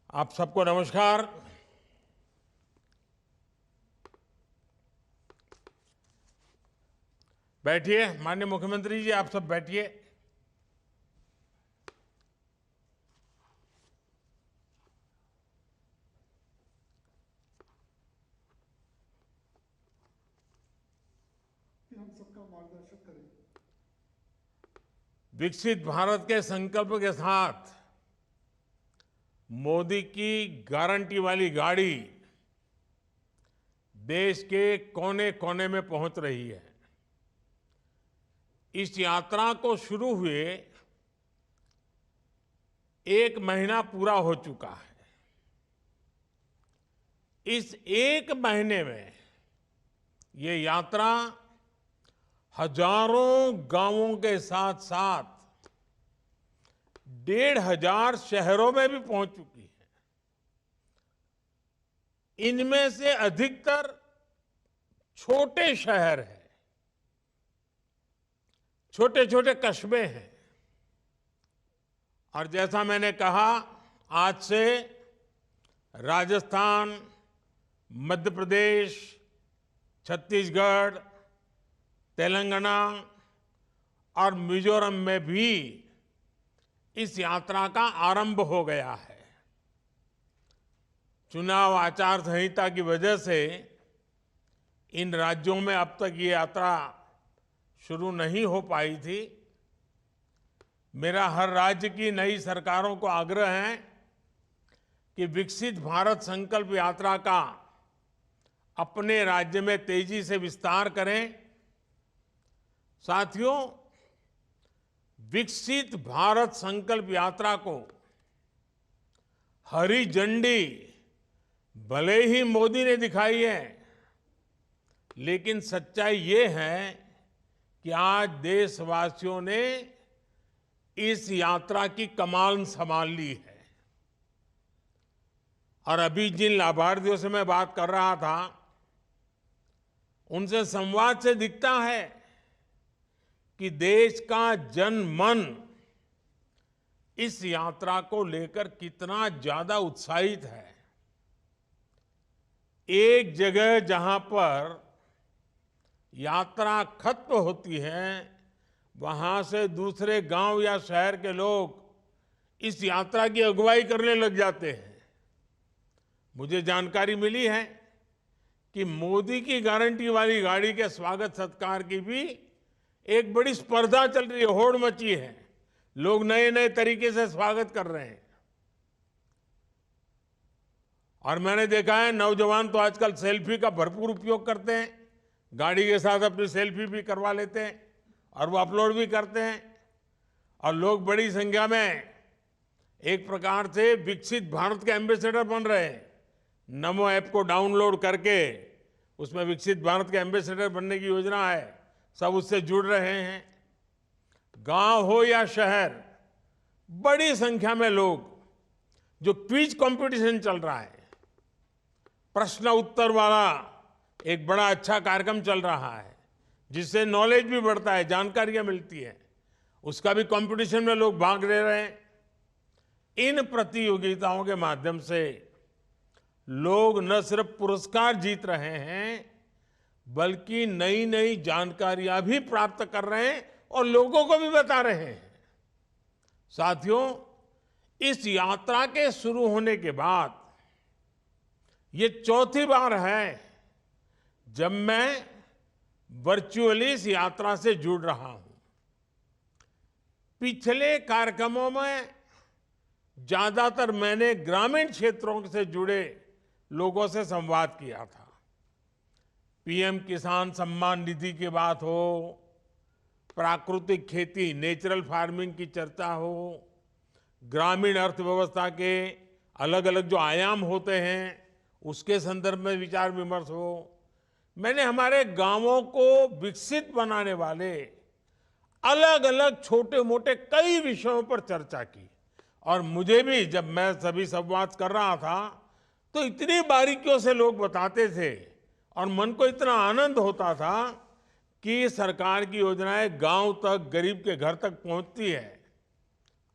आप सबको नमस्कार। बैठिए। माननीय मुख्यमंत्री जी, आप सब बैठिए। हम सबका मार्गदर्शन करें। विकसित भारत के संकल्प के साथ मोदी की गारंटी वाली गाड़ी देश के कोने कोने में पहुंच रही है। इस यात्रा को शुरू हुए 1 महीना पूरा हो चुका है। इस 1 महीने में ये यात्रा हजारों गांवों के साथ साथ 1,500 शहरों में भी पहुंच चुकी है। इनमें से अधिकतर छोटे शहर हैं, छोटे छोटे कस्बे हैं। और जैसा मैंने कहा, आज से राजस्थान, मध्य प्रदेश, छत्तीसगढ़, तेलंगाना और मिजोरम में भी इस यात्रा का आरंभ हो गया है। चुनाव आचार संहिता की वजह से इन राज्यों में अब तक ये यात्रा शुरू नहीं हो पाई थी। मेरा हर राज्य की नई सरकारों को आग्रह है कि विकसित भारत संकल्प यात्रा का अपने राज्य में तेजी से विस्तार करें। साथियों, विकसित भारत संकल्प यात्रा को हरी झंडी भले ही मोदी ने दिखाई है, लेकिन सच्चाई ये है कि आज देशवासियों ने इस यात्रा की कमान संभाल ली है। और अभी जिन लाभार्थियों से मैं बात कर रहा था, उनसे संवाद से दिखता है कि देश का जन मन इस यात्रा को लेकर कितना ज्यादा उत्साहित है। एक जगह जहां पर यात्रा खत्म होती है, वहां से दूसरे गांव या शहर के लोग इस यात्रा की अगुवाई करने लग जाते हैं। मुझे जानकारी मिली है कि मोदी की गारंटी वाली गाड़ी के स्वागत सत्कार की भी एक बड़ी स्पर्धा चल रही है, होड़ मची है। लोग नए नए तरीके से स्वागत कर रहे हैं। और मैंने देखा है, नौजवान तो आजकल सेल्फी का भरपूर उपयोग करते हैं। गाड़ी के साथ अपनी सेल्फी भी करवा लेते हैं और वो अपलोड भी करते हैं। और लोग बड़ी संख्या में एक प्रकार से विकसित भारत के एम्बेसडर बन रहे हैं। नमो ऐप को डाउनलोड करके उसमें विकसित भारत के एम्बेसडर बनने की योजना है। सब उससे जुड़ रहे हैं। गांव हो या शहर, बड़ी संख्या में लोग, जो क्विज कंपटीशन चल रहा है, प्रश्न उत्तर वाला एक बड़ा अच्छा कार्यक्रम चल रहा है, जिससे नॉलेज भी बढ़ता है, जानकारियां मिलती है, उसका भी कंपटीशन में लोग भाग ले रहे हैं। इन प्रतियोगिताओं के माध्यम से लोग न सिर्फ पुरस्कार जीत रहे हैं, बल्कि नई नई जानकारियां भी प्राप्त कर रहे हैं और लोगों को भी बता रहे हैं। साथियों, इस यात्रा के शुरू होने के बाद ये चौथी बार है जब मैं वर्चुअली इस यात्रा से जुड़ रहा हूं। पिछले कार्यक्रमों में ज्यादातर मैंने ग्रामीण क्षेत्रों से जुड़े लोगों से संवाद किया था। पीएम किसान सम्मान निधि की बात हो, प्राकृतिक खेती, नेचुरल फार्मिंग की चर्चा हो, ग्रामीण अर्थव्यवस्था के अलग अलग जो आयाम होते हैं उसके संदर्भ में विचार विमर्श हो। मैंने हमारे गांवों को विकसित बनाने वाले अलग अलग छोटे मोटे कई विषयों पर चर्चा की। और मुझे भी, जब मैं सभी संवाद कर रहा था, तो इतनी बारीकियों से लोग बताते थे और मन को इतना आनंद होता था कि सरकार की योजनाएं गांव तक, गरीब के घर तक पहुंचती है।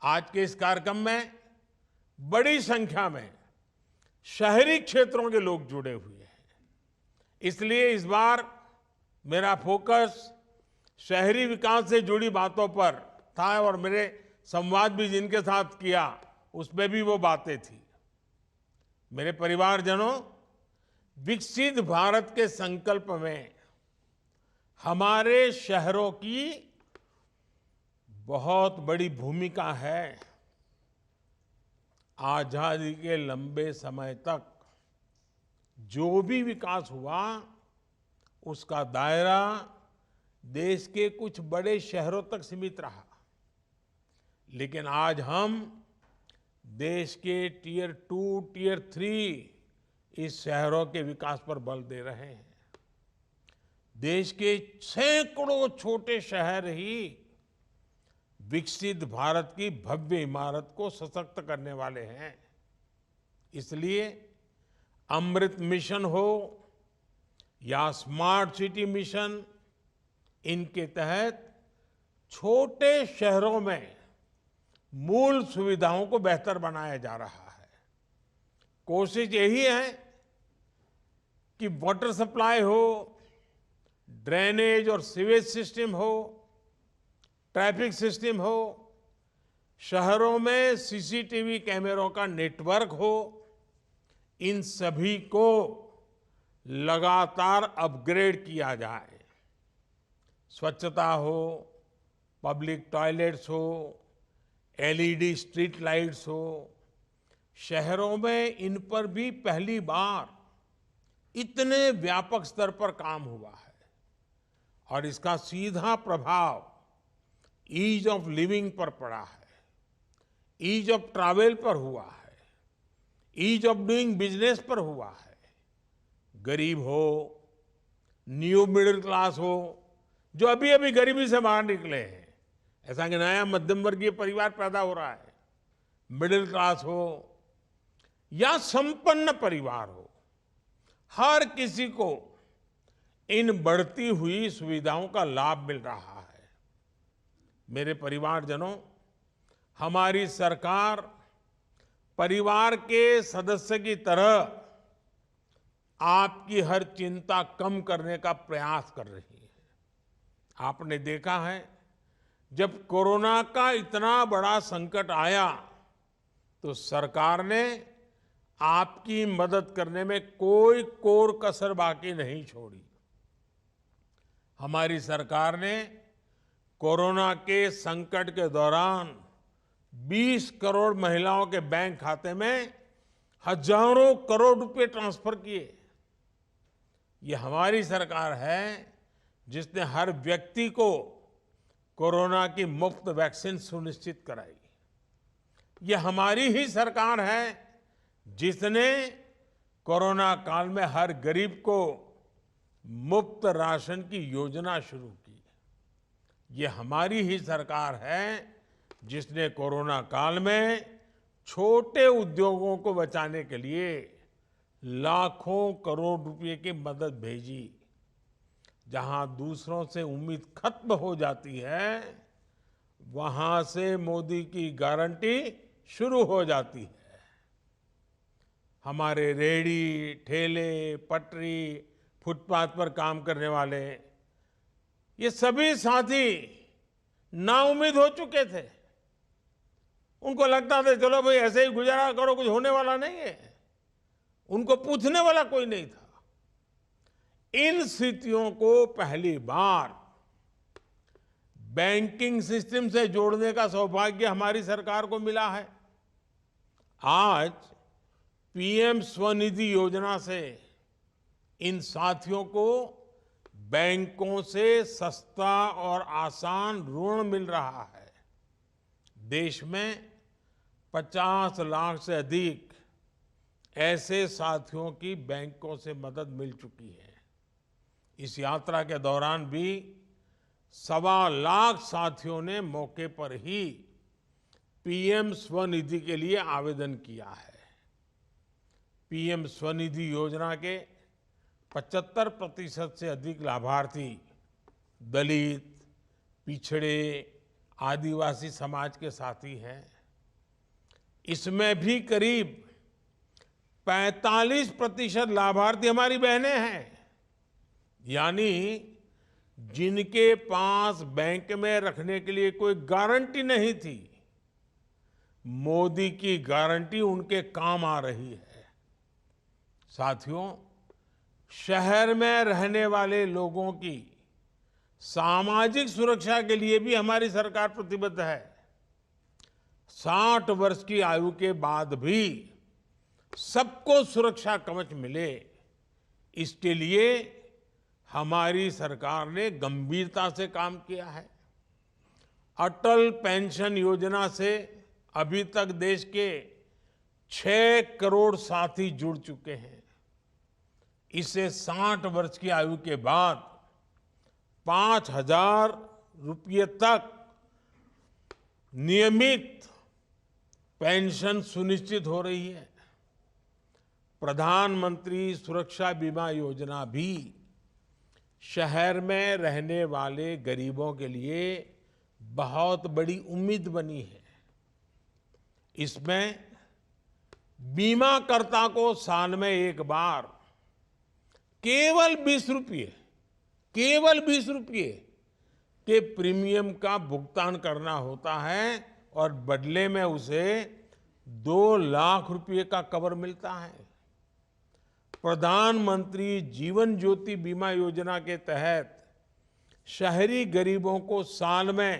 आज के इस कार्यक्रम में बड़ी संख्या में शहरी क्षेत्रों के लोग जुड़े हुए हैं। इसलिए इस बार मेरा फोकस शहरी विकास से जुड़ी बातों पर था और मेरे संवाद भी जिनके साथ किया उसमें भी वो बातें थी। मेरे परिवारजनों, विकसित भारत के संकल्प में हमारे शहरों की बहुत बड़ी भूमिका है। आजादी के लंबे समय तक जो भी विकास हुआ उसका दायरा देश के कुछ बड़े शहरों तक सीमित रहा, लेकिन आज हम देश के टियर 2, टियर 3 इस शहरों के विकास पर बल दे रहे हैं। देश के सैकड़ों छोटे शहर ही विकसित भारत की भव्य इमारत को सशक्त करने वाले हैं। इसलिए अमृत मिशन हो या स्मार्ट सिटी मिशन, इनके तहत छोटे शहरों में मूल सुविधाओं को बेहतर बनाया जा रहा है। कोशिश यही है कि वाटर सप्लाई हो, ड्रेनेज और सीवेज सिस्टम हो, ट्रैफिक सिस्टम हो, शहरों में सीसीटीवी कैमरों का नेटवर्क हो, इन सभी को लगातार अपग्रेड किया जाए। स्वच्छता हो, पब्लिक टॉयलेट्स हो, एलईडी स्ट्रीट लाइट्स हो, शहरों में इन पर भी पहली बार इतने व्यापक स्तर पर काम हुआ है और इसका सीधा प्रभाव ईज ऑफ लिविंग पर पड़ा है, ईज ऑफ ट्रैवल पर हुआ है, ईज ऑफ डूइंग बिजनेस पर हुआ है। गरीब हो, न्यू मिडिल क्लास हो, जो अभी अभी गरीबी से बाहर निकले हैं, ऐसा कि नया मध्यम वर्गीय परिवार पैदा हो रहा है, मिडिल क्लास हो या संपन्न परिवार हो, हर किसी को इन बढ़ती हुई सुविधाओं का लाभ मिल रहा है। मेरे परिवारजनों, हमारी सरकार परिवार के सदस्य की तरह आपकी हर चिंता कम करने का प्रयास कर रही है। आपने देखा है, जब कोरोना का इतना बड़ा संकट आया तो सरकार ने आपकी मदद करने में कोई कोर कसर बाकी नहीं छोड़ी। हमारी सरकार ने कोरोना के संकट के दौरान 20 करोड़ महिलाओं के बैंक खाते में हजारों करोड़ रुपए ट्रांसफर किए। ये हमारी सरकार है जिसने हर व्यक्ति को कोरोना की मुफ्त वैक्सीन सुनिश्चित कराई। ये हमारी ही सरकार है जिसने कोरोना काल में हर गरीब को मुफ्त राशन की योजना शुरू की। ये हमारी ही सरकार है जिसने कोरोना काल में छोटे उद्योगों को बचाने के लिए लाखों करोड़ रुपए की मदद भेजी। जहां दूसरों से उम्मीद खत्म हो जाती है, वहां से मोदी की गारंटी शुरू हो जाती है। हमारे रेहड़ी, ठेले, पटरी, फुटपाथ पर काम करने वाले ये सभी साथी नाउम्मीद हो चुके थे। उनको लगता था चलो भाई ऐसे ही गुजारा करो, कुछ होने वाला नहीं है। उनको पूछने वाला कोई नहीं था। इन स्थितियों को पहली बार बैंकिंग सिस्टम से जोड़ने का सौभाग्य हमारी सरकार को मिला है। आज पीएम स्वनिधि योजना से इन साथियों को बैंकों से सस्ता और आसान ऋण मिल रहा है। देश में 50 लाख से अधिक ऐसे साथियों की बैंकों से मदद मिल चुकी है। इस यात्रा के दौरान भी 1.25 लाख साथियों ने मौके पर ही पीएम स्वनिधि के लिए आवेदन किया है। पीएम स्वनिधि योजना के 75% से अधिक लाभार्थी दलित, पिछड़े, आदिवासी समाज के साथी हैं। इसमें भी करीब 45% लाभार्थी हमारी बहनें हैं। यानी जिनके पास बैंक में रखने के लिए कोई गारंटी नहीं थी, मोदी की गारंटी उनके काम आ रही है। साथियों, शहर में रहने वाले लोगों की सामाजिक सुरक्षा के लिए भी हमारी सरकार प्रतिबद्ध है। 60 वर्ष की आयु के बाद भी सबको सुरक्षा कवच मिले, इसके लिए हमारी सरकार ने गंभीरता से काम किया है। अटल पेंशन योजना से अभी तक देश के 6 करोड़ साथी जुड़ चुके हैं। इसे 60 वर्ष की आयु के बाद 5,000 रुपये तक नियमित पेंशन सुनिश्चित हो रही है। प्रधानमंत्री सुरक्षा बीमा योजना भी शहर में रहने वाले गरीबों के लिए बहुत बड़ी उम्मीद बनी है। इसमें बीमाकर्ता को साल में एक बार केवल 20 रुपये के प्रीमियम का भुगतान करना होता है और बदले में उसे 2 लाख रुपए का कवर मिलता है। प्रधानमंत्री जीवन ज्योति बीमा योजना के तहत शहरी गरीबों को साल में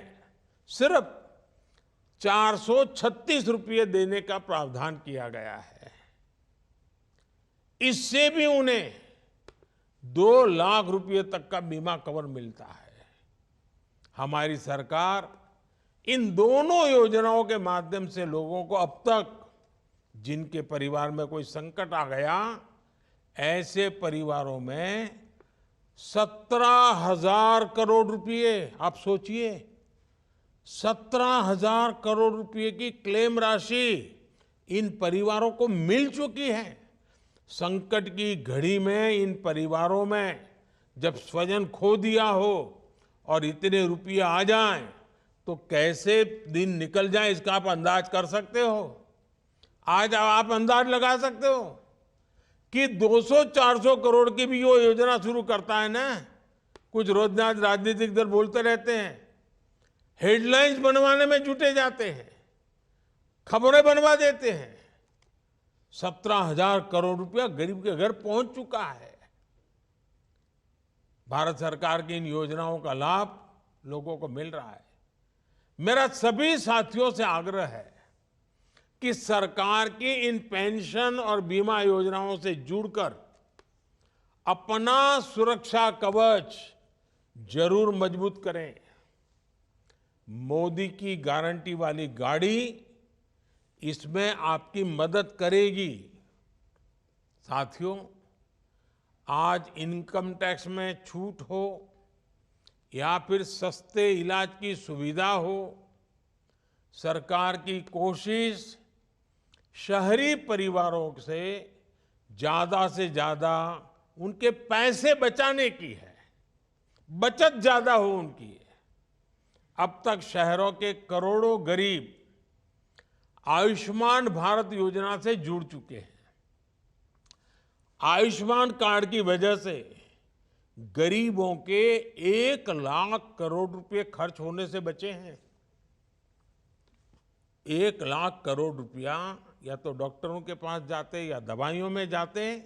सिर्फ 436 रुपये देने का प्रावधान किया गया है। इससे भी उन्हें 2 लाख रुपये तक का बीमा कवर मिलता है। हमारी सरकार इन दोनों योजनाओं के माध्यम से लोगों को अब तक जिनके परिवार में कोई संकट आ गया, ऐसे परिवारों में 17,000 करोड़ रुपए, आप सोचिए, 17,000 करोड़ रुपए की क्लेम राशि इन परिवारों को मिल चुकी है। संकट की घड़ी में इन परिवारों में जब स्वजन खो दिया हो और इतने रुपये आ जाएं, तो कैसे दिन निकल जाए इसका आप अंदाज कर सकते हो। आज आप अंदाज लगा सकते हो कि 200-400 करोड़ की भी वो योजना शुरू करता है ना। कुछ रोजनाथ राजनीतिक दल बोलते रहते हैं, हेडलाइंस बनवाने में जुटे जाते हैं, खबरें बनवा देते हैं। 17,000 करोड़ रुपया गरीब के घर पहुंच चुका है। भारत सरकार की इन योजनाओं का लाभ लोगों को मिल रहा है। मेरा सभी साथियों से आग्रह है कि सरकार की इन पेंशन और बीमा योजनाओं से जुड़कर अपना सुरक्षा कवच जरूर मजबूत करें। मोदी की गारंटी वाली गाड़ी इसमें आपकी मदद करेगी। साथियों, आज इनकम टैक्स में छूट हो या फिर सस्ते इलाज की सुविधा हो, सरकार की कोशिश शहरी परिवारों से ज्यादा उनके पैसे बचाने की है, बचत ज्यादा हो उनकी। अब तक शहरों के करोड़ों गरीब आयुष्मान भारत योजना से जुड़ चुके हैं। आयुष्मान कार्ड की वजह से गरीबों के 1 लाख करोड़ रुपए खर्च होने से बचे हैं। 1 लाख करोड़ रुपया या तो डॉक्टरों के पास जाते या दवाइयों में जाते,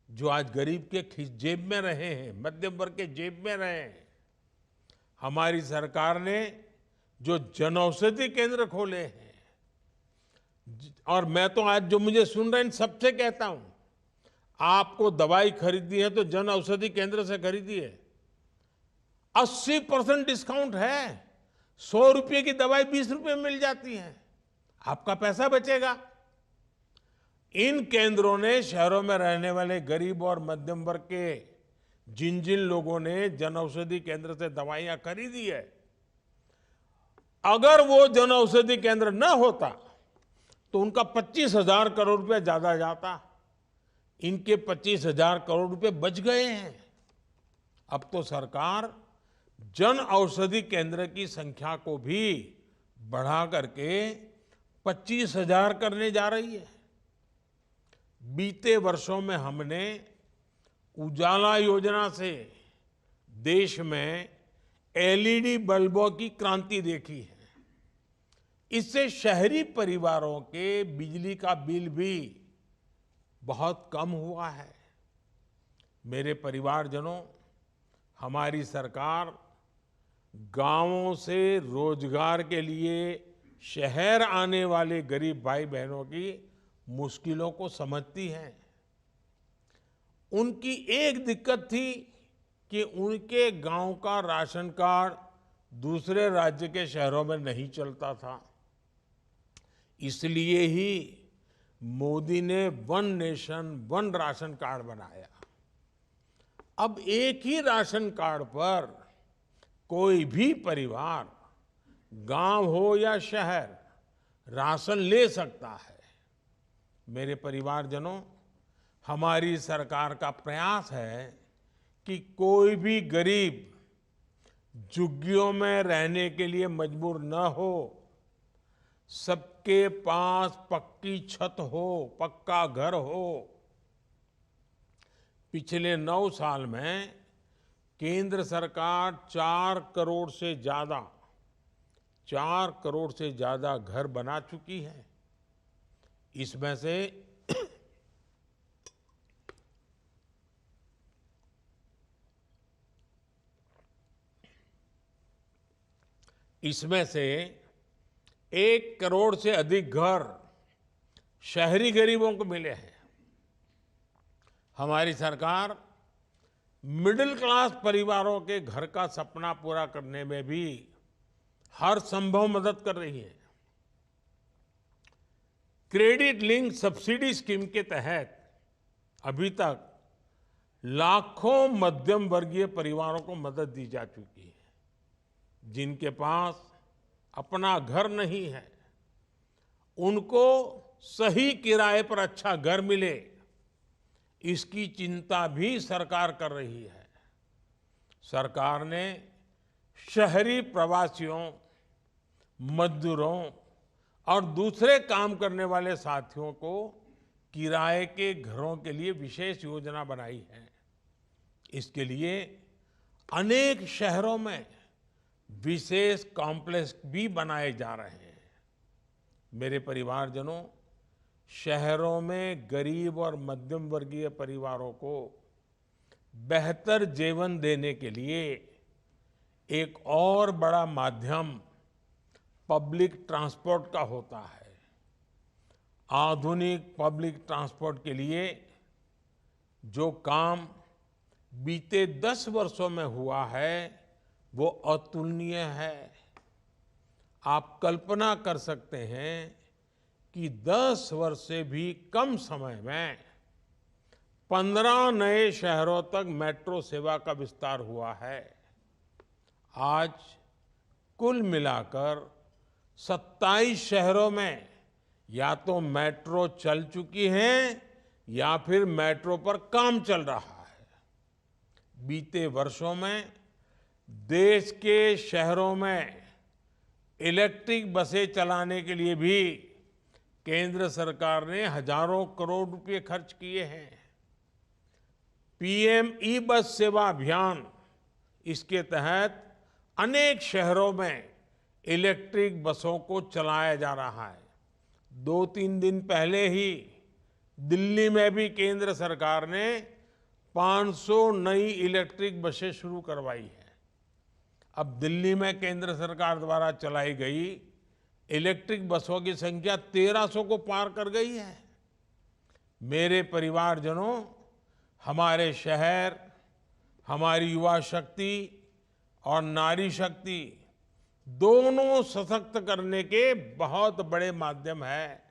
जो आज गरीब के जेब में रहे हैं, मध्यम वर्ग के जेब में रहे हैं। हमारी सरकार ने जो जनऔषधि केंद्र खोले हैं, और मैं तो आज जो मुझे सुन रहे हैं सबसे कहता हूं, आपको दवाई खरीदनी है तो जन औषधि केंद्र से खरीदिए। 80% डिस्काउंट है। 100 रुपये की दवाई 20 रुपये में मिल जाती है, आपका पैसा बचेगा। इन केंद्रों ने शहरों में रहने वाले गरीब और मध्यम वर्ग के जिन जिन लोगों ने जन औषधि केंद्र से दवाइयां खरीदी है, अगर वो जन औषधि केंद्र न होता तो उनका 25,000 करोड़ रुपए ज्यादा जाता। इनके 25,000 करोड़ रुपए बच गए हैं। अब तो सरकार जन औषधि केंद्र की संख्या को भी बढ़ा करके 25,000 करने जा रही है। बीते वर्षों में हमने उजाला योजना से देश में एलईडी बल्बों की क्रांति देखी है। इससे शहरी परिवारों के बिजली का बिल भी बहुत कम हुआ है। मेरे परिवारजनों, हमारी सरकार गांवों से रोजगार के लिए शहर आने वाले गरीब भाई बहनों की मुश्किलों को समझती है। उनकी एक दिक्कत थी कि उनके गांव का राशन कार्ड दूसरे राज्य के शहरों में नहीं चलता था। इसलिए ही मोदी ने one nation one ration card बनाया। अब एक ही राशन कार्ड पर कोई भी परिवार, गांव हो या शहर, राशन ले सकता है। मेरे परिवारजनों, हमारी सरकार का प्रयास है कि कोई भी गरीब झुग्गियों में रहने के लिए मजबूर न हो, सबके पास पक्की छत हो, पक्का घर हो। पिछले 9 साल में केंद्र सरकार 4 करोड़ से ज्यादा घर बना चुकी है। इसमें से इसमें से 1 करोड़ से अधिक घर शहरी गरीबों को मिले हैं। हमारी सरकार मिडिल क्लास परिवारों के घर का सपना पूरा करने में भी हर संभव मदद कर रही है। क्रेडिट लिंक सब्सिडी स्कीम के तहत अभी तक लाखों मध्यम वर्गीय परिवारों को मदद दी जा चुकी है। जिनके पास अपना घर नहीं है, उनको सही किराए पर अच्छा घर मिले, इसकी चिंता भी सरकार कर रही है। सरकार ने शहरी प्रवासियों, मजदूरों और दूसरे काम करने वाले साथियों को किराए के घरों के लिए विशेष योजना बनाई है। इसके लिए अनेक शहरों में विशेष कॉम्प्लेक्स भी बनाए जा रहे हैं। मेरे परिवारजनों, शहरों में गरीब और मध्यम वर्गीय परिवारों को बेहतर जीवन देने के लिए एक और बड़ा माध्यम पब्लिक ट्रांसपोर्ट का होता है। आधुनिक पब्लिक ट्रांसपोर्ट के लिए जो काम बीते 10 वर्षों में हुआ है, वो अतुलनीय है। आप कल्पना कर सकते हैं कि 10 वर्ष से भी कम समय में 15 नए शहरों तक मेट्रो सेवा का विस्तार हुआ है। आज कुल मिलाकर 27 शहरों में या तो मेट्रो चल चुकी है या फिर मेट्रो पर काम चल रहा है। बीते वर्षों में देश के शहरों में इलेक्ट्रिक बसें चलाने के लिए भी केंद्र सरकार ने हजारों करोड़ रुपए खर्च किए हैं। पीएम ई बस सेवा अभियान, इसके तहत अनेक शहरों में इलेक्ट्रिक बसों को चलाया जा रहा है। 2-3 दिन पहले ही दिल्ली में भी केंद्र सरकार ने 500 नई इलेक्ट्रिक बसें शुरू करवाई है। अब दिल्ली में केंद्र सरकार द्वारा चलाई गई इलेक्ट्रिक बसों की संख्या 1300 को पार कर गई है। मेरे परिवारजनों, हमारे शहर, हमारी युवा शक्ति और नारी शक्ति दोनों सशक्त करने के बहुत बड़े माध्यम है।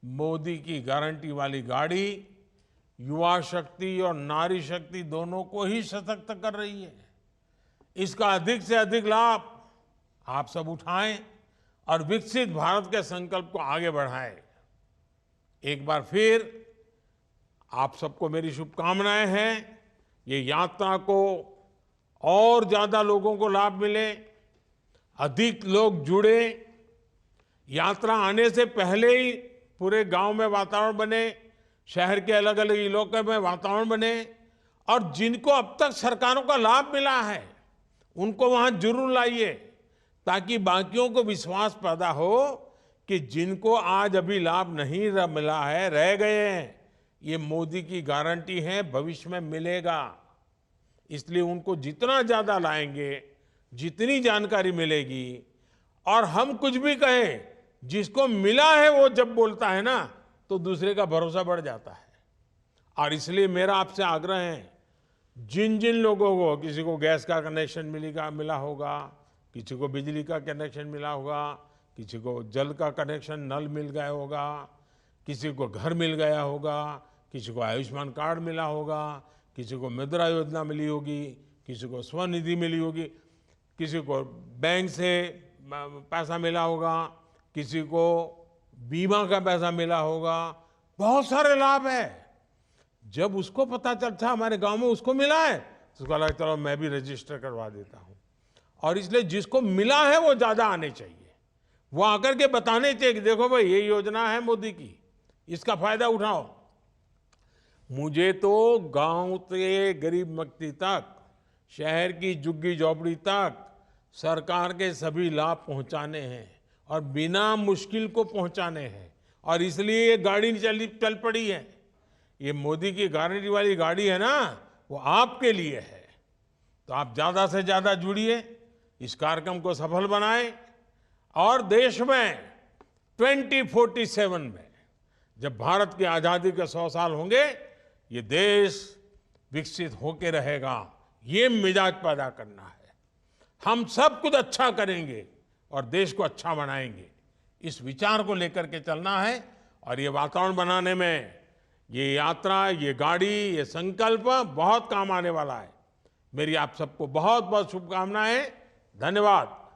मोदी की गारंटी वाली गाड़ी युवा शक्ति और नारी शक्ति दोनों को ही सशक्त कर रही है। इसका अधिक से अधिक लाभ आप सब उठाएं और विकसित भारत के संकल्प को आगे बढ़ाएं। एक बार फिर आप सबको मेरी शुभकामनाएं हैं। ये यात्रा को और ज्यादा लोगों को लाभ मिले, अधिक लोग जुड़े, यात्रा आने से पहले ही पूरे गांव में वातावरण बने, शहर के अलग अलग इलाकों में वातावरण बने, और जिनको अब तक सरकारों का लाभ मिला है उनको वहां जरूर लाइए, ताकि बाकियों को विश्वास पैदा हो कि जिनको आज अभी लाभ नहीं मिला है, रह गए हैं, ये मोदी की गारंटी है भविष्य में मिलेगा। इसलिए उनको जितना ज्यादा लाएंगे, जितनी जानकारी मिलेगी, और हम कुछ भी कहें, जिसको मिला है वो जब बोलता है ना, तो दूसरे का भरोसा बढ़ जाता है। और इसलिए मेरा आपसे आग्रह है, जिन जिन लोगों को, किसी को गैस का कनेक्शन मिला होगा, किसी को बिजली का कनेक्शन मिला होगा, किसी को जल का कनेक्शन नल मिल गया होगा, किसी को घर मिल गया होगा, किसी को आयुष्मान कार्ड मिला होगा, किसी को मुद्रा योजना मिली होगी, किसी को स्वनिधि मिली होगी, किसी को बैंक से पैसा मिला होगा, किसी को बीमा का पैसा मिला होगा, बहुत सारे लाभ है। जब उसको पता चलता हमारे गांव में उसको मिला है, तो उसको लगा चलो मैं भी रजिस्टर करवा देता हूं। और इसलिए जिसको मिला है वो ज्यादा आने चाहिए, वो आकर के बताने चाहिए कि देखो भाई ये योजना है मोदी की, इसका फायदा उठाओ। मुझे तो गांव से गरीब व्यक्ति तक, शहर की झुग्गी झोपड़ी तक सरकार के सभी लाभ पहुंचाने हैं, और बिना मुश्किल को पहुंचाने हैं। और इसलिए ये गाड़ी चल पड़ी है। ये मोदी की गारंटी वाली गाड़ी है ना, वो आपके लिए है। तो आप ज्यादा से ज्यादा जुड़िए, इस कार्यक्रम को सफल बनाएं, और देश में 2047 में जब भारत की आजादी के 100 साल होंगे, ये देश विकसित होके रहेगा। ये मिजाज पैदा करना है। हम सब कुछ अच्छा करेंगे और देश को अच्छा बनाएंगे, इस विचार को लेकर के चलना है। और ये वातावरण बनाने में ये यात्रा, ये गाड़ी, ये संकल्प बहुत काम आने वाला है। मेरी आप सबको बहुत बहुत शुभकामनाएं। धन्यवाद।